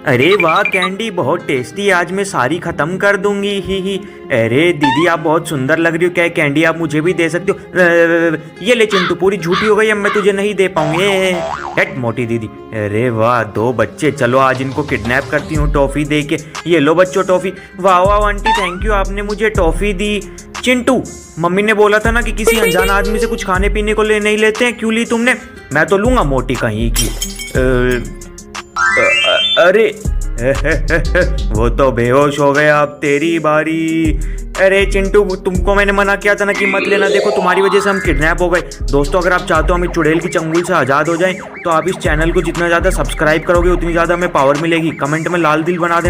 अरे वाह कैंडी, बहुत टेस्टी, आज मैं सारी खत्म कर दूंगी। ही। अरे दीदी आप बहुत सुंदर लग रही हो, क्या कैंडी आप मुझे भी दे सकते हो? ये ले चिंटू, पूरी झूठी हो गई, अब मैं तुझे नहीं दे पाऊंगी। हट मोटी दीदी। अरे वाह, दो बच्चे, चलो आज इनको किडनैप करती हूँ टॉफी दे के। ये लो बच्चों टॉफी। वाह वाह आंटी, थैंक यू, आपने मुझे टॉफी दी। चिंटू, मम्मी ने बोला था ना कि किसी अनजान आदमी से कुछ खाने पीने को नहीं लेते हैं, क्यों ली तुमने? मैं तो लूंगा मोटी कहीं की। अरे वो तो बेहोश हो गया, अब तेरी बारी। अरे चिंटू, तुमको मैंने मना किया था ना कि मत लेना, देखो तुम्हारी वजह से हम किडनैप हो गए। दोस्तों अगर आप चाहते हो हम इस चुड़ैल की चंगुल से आज़ाद हो जाएं तो आप इस चैनल को जितना ज़्यादा सब्सक्राइब करोगे उतनी ज़्यादा हमें पावर मिलेगी। कमेंट में लाल दिल बना देना।